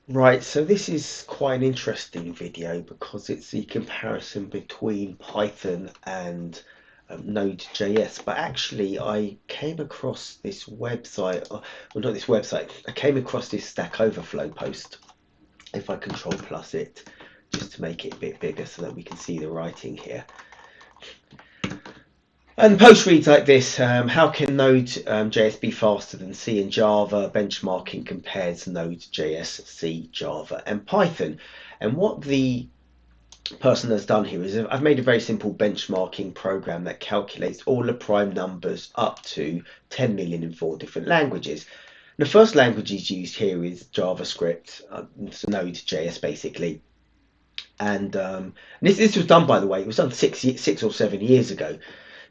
Right, so this is quite an interesting video because it's the comparison between Python and node.js. But actually, I came across this website, well, not this website, I came across this Stack Overflow post. If I control plus it, just to make it a bit bigger so that we can see the writing here. And the post reads like this: how can Node.js be faster than C and Java? Benchmarking compares Node.js, C, Java, and Python. And what the person has done here is I've made a very simple benchmarking program that calculates all the prime numbers up to 10 million in 4 different languages. The first language is used here is JavaScript, so Node.js basically. And this was done, by the way, it was done 6 or 7 years ago.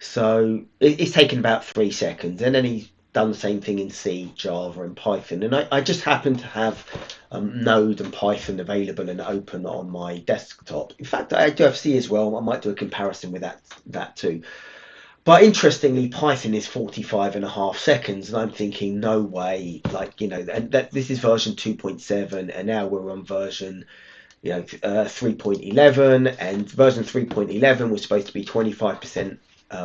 So it's taken about 3 seconds, and then he's done the same thing in C, Java, and Python. And I just happen to have Node and Python available and open on my desktop. In fact, I do have C as well. I might do a comparison with that too. But interestingly, Python is 45 and a half seconds, and I'm thinking, no way, like, and that this is version 2.7, and now we're on version 3.11, and version 3.11 was supposed to be 25%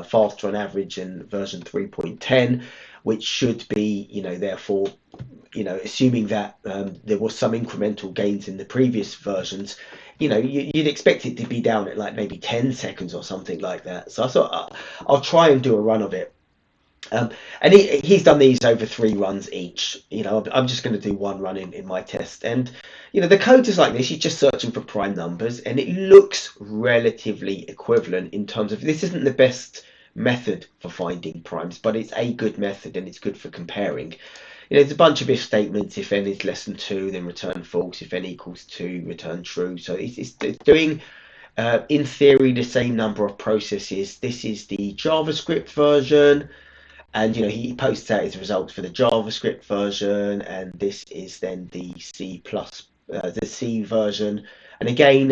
faster on average than version 3.10, which should be, therefore, assuming that there was some incremental gains in the previous versions, you'd expect it to be down at like maybe 10 seconds or something like that. So I thought I'll try and do a run of it. And he's done these over 3 runs each. I'm just going to do one run in my test. And, the code is like this. You're just searching for prime numbers, and it looks relatively equivalent in terms of this isn't the best method for finding primes, but it's a good method and it's good for comparing. There's a bunch of if statements. If n is less than 2, then return false. If n equals 2, return true. So it's doing, in theory, the same number of processes. This is the JavaScript version. And he posts out his results for the JavaScript version, and this is then the the C version. And again,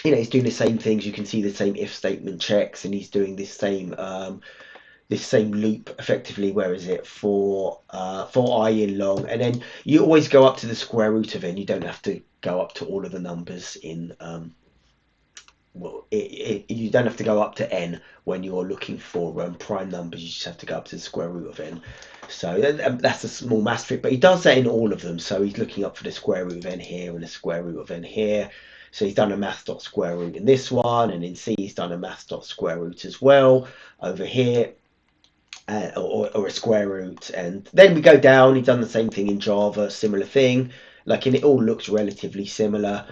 he's doing the same things. You can see the same if statement checks, and he's doing this same loop effectively. Where is it for I in long, and then you always go up to the square root of n. You don't have to go up to all of the numbers in you don't have to go up to n when you're looking for prime numbers. You just have to go up to the square root of n. So that's a small math trick, but he does that in all of them. So he's looking up for the square root of n here and the square root of n here. So he's done a math dot square root in this one, and in C he's done a math dot square root as well over here, or a square root. And then we go down. He's done the same thing in Java, similar thing. Like, and it all looks relatively similar.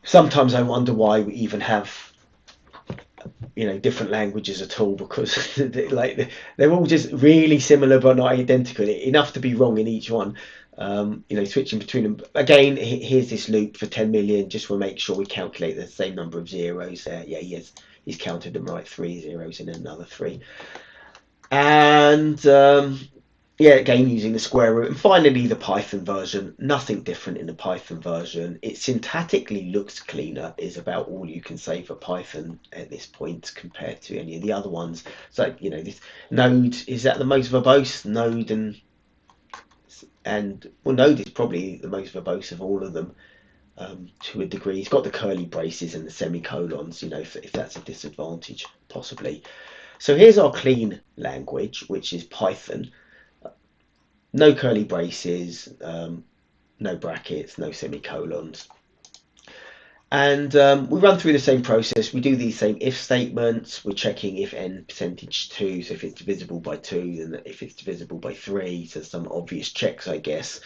Sometimes I wonder why we even have different languages at all, because they're all just really similar but not identical enough to be wrong in each one. Switching between them again. Here's this loop for 10 million, just to make sure we calculate the same number of zeros there. Yeah, he's counted them right, 3 zeros and another 3. And yeah, again using the square root. And finally, the Python version. Nothing different in the Python version. It syntactically looks cleaner, is about all you can say for Python at this point compared to any of the other ones. So, this Node, is that the most verbose? Node and well, Node is probably the most verbose of all of them, to a degree. He's got the curly braces and the semicolons, if that's a disadvantage, possibly. So here's our clean language, which is Python. No curly braces, no brackets, no semicolons. And we run through the same process. We do these same if statements. We're checking if n percentage 2, so if it's divisible by 2, and if it's divisible by 3, so some obvious checks, I guess.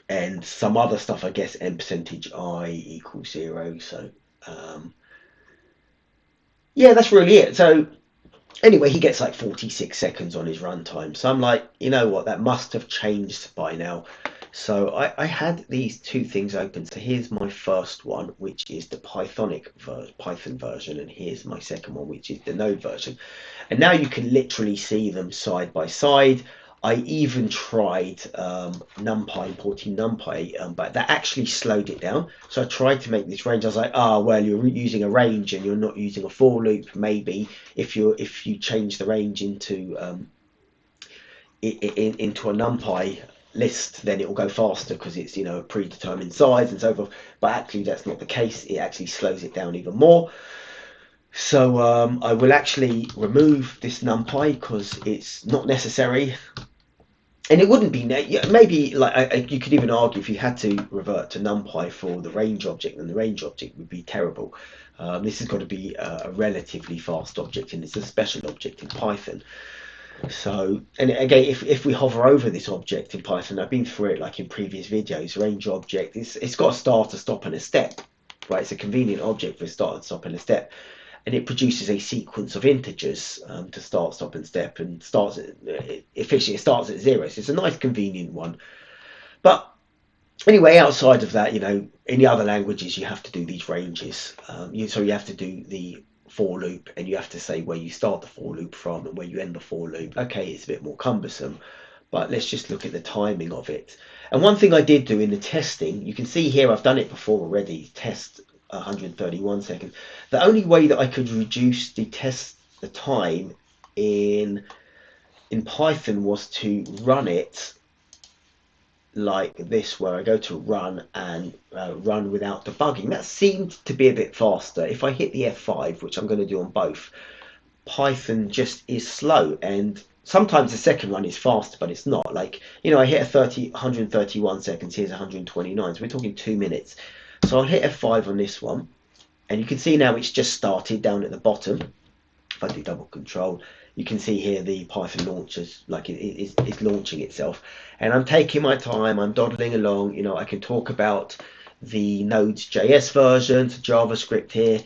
And some other stuff, I guess, n percentage I equals 0. So yeah, that's really it. So anyway, he gets like 46 seconds on his runtime. So I'm like, you know what, that must have changed by now. So I had these two things open. So here's my first one, which is the Python version, and here's my second one, which is the Node version. And now you can literally see them side by side. I even tried NumPy, importing NumPy, but that actually slowed it down. So I tried to make this range. I was like, well, you're using a range and you're not using a for loop. Maybe if you change the range into a NumPy list, then it will go faster because it's, you know, a predetermined size and so forth. But actually, that's not the case. It actually slows it down even more. So I will actually remove this numpy because it's not necessary. And it wouldn't be, maybe like you could even argue if you had to revert to NumPy for the range object, then the range object would be terrible. This has got to be a relatively fast object, and it's a special object in Python. So, and again, if we hover over this object in Python, I've been through it like in previous videos, range object, it's got a start, a stop, and a step, right? It's a convenient object for a start, a stop, and a step. And it produces a sequence of integers to start, stop, and step, and starts at, efficiently it starts at 0. So it's a nice, convenient one. But anyway, outside of that, you know, in the other languages, you have to do these ranges. So you have to do the for loop, and you have to say where you start the for loop from and where you end the for loop. Okay, it's a bit more cumbersome, but let's just look at the timing of it. And one thing I did do in the testing, you can see here, I've done it before already, test 131 seconds. The only way that I could reduce the time in Python was to run it like this, where I go to run and run without debugging. That seemed to be a bit faster. If I hit the F5, which I'm going to do on both, Python just is slow, and sometimes the second run is faster, but it's not. Like, you know, I hit 131 seconds, here's 129, so we're talking 2 minutes. So I'll hit F5 on this one, and you can see now it's just started down at the bottom. If I do double control, you can see here the Python launchers, like it's launching itself. And I'm taking my time, I'm dawdling along. You know, I can talk about the node.js version to JavaScript here,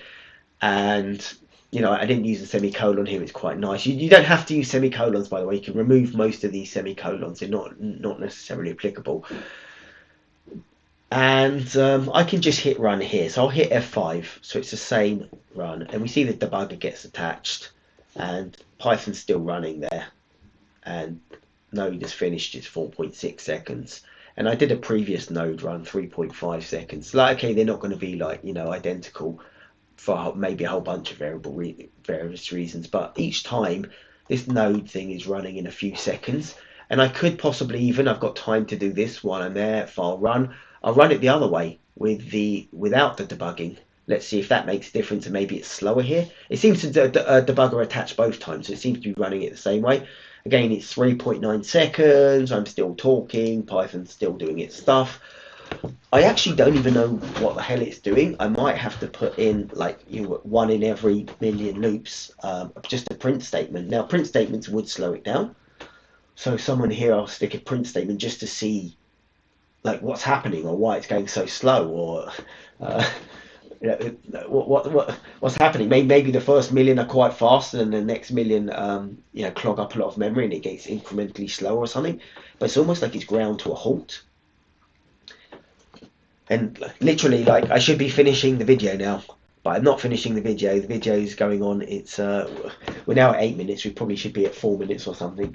and you know, I didn't use a semicolon here. It's quite nice. You don't have to use semicolons, by the way. You can remove most of these semicolons. They're not necessarily applicable. And I can just hit run here. So I'll hit F5, so it's the same run. And we see the debugger gets attached, and Python's still running there. And Node has finished its 4.6 seconds. And I did a previous Node run, 3.5 seconds. Like, okay, they're not going to be like, you know, identical for maybe a whole bunch of various reasons. But each time, this Node thing is running in a few seconds. And I could possibly even, I've got time to do this while I'm there, file run. I'll run it the other way without the debugging. Let's see if that makes a difference, and maybe it's slower here. It seems to debugger attach both times, so it seems to be running it the same way. Again, it's 3.9 seconds. I'm still talking. Python's still doing its stuff. I actually don't even know what the hell it's doing. I might have to put in, like, you know, 1 in every million loops, just a print statement. Now, print statements would slow it down. So someone here, I'll stick a print statement just to see, like, what's happening or why it's going so slow, or you know, what's happening. Maybe the first million are quite fast, and the next million you know, clog up a lot of memory and it gets incrementally slower or something. But it's almost like it's ground to a halt. And literally, like, I should be finishing the video now, but I'm not finishing the video. The video is going on. It's we're now at 8 minutes. We probably should be at 4 minutes or something.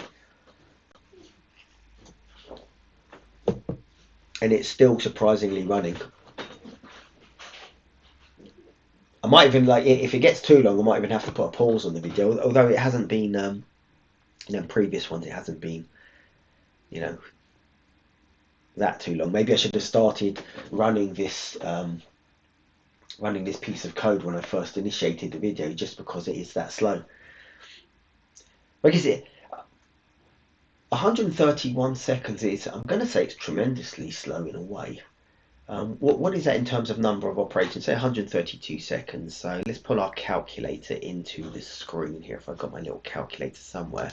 And it's still surprisingly running. I might even, like, if it gets too long, I might even have to put a pause on the video. Although it hasn't been, you know, previous ones, it hasn't been, you know, that too long. Maybe I should have started running this piece of code when I first initiated the video, just because it is that slow. Like I said, 131 seconds is, I'm going to say it's tremendously slow in a way. What is that in terms of number of operations? Say 132 seconds. So let's pull our calculator into the screen here. If I've got my little calculator somewhere.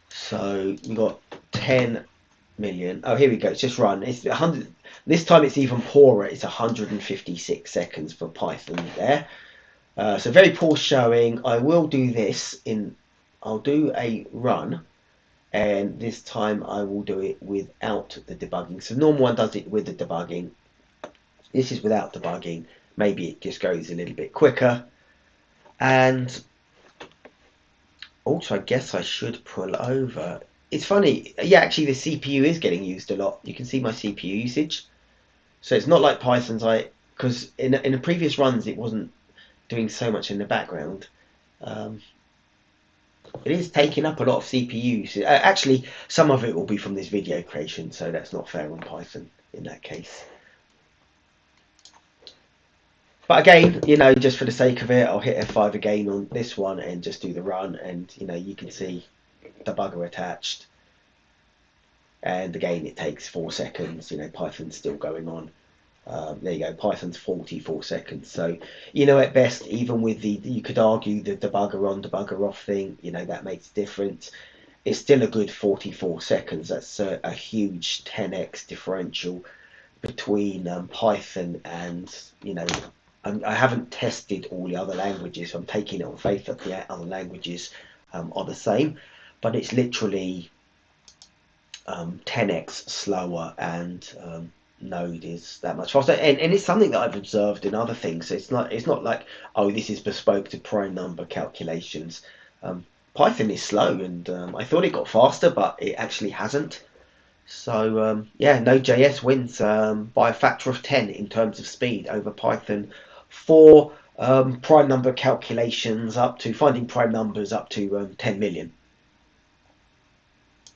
So we got 10 million. Oh, here we go. It's just run. It's 100. This time it's even poorer. It's 156 seconds for Python there. So very poor showing. I will do this in. I'll do a run. And this time I will do it without the debugging. So normal one does it with the debugging. This is without debugging. Maybe it just goes a little bit quicker. And also, I guess I should pull over. It's funny. Yeah, actually the CPU is getting used a lot. You can see my CPU usage. So it's not like Python's, because in the previous runs it wasn't doing so much in the background. it is taking up a lot of CPUs. Actually, some of it will be from this video creation, so that's not fair on Python in that case. But again, just for the sake of it, I'll hit F5 again on this one and just do the run, and you can see debugger attached. And again, it takes 4 seconds. Python's still going on. There you go, Python's 44 seconds. So, at best, even with you could argue the debugger on, debugger off thing, that makes a difference. It's still a good 44 seconds. That's a huge 10x differential between Python and, I haven't tested all the other languages, so I'm taking it on faith that the other languages are the same, but it's literally 10x slower, and Node is that much faster, and it's something that I've observed in other things. So it's not like, oh, this is bespoke to prime number calculations. Python is slow, and I thought it got faster, but it actually hasn't. So yeah, Node.js wins by a factor of 10 in terms of speed over Python for prime number calculations up to finding prime numbers up to 10 million.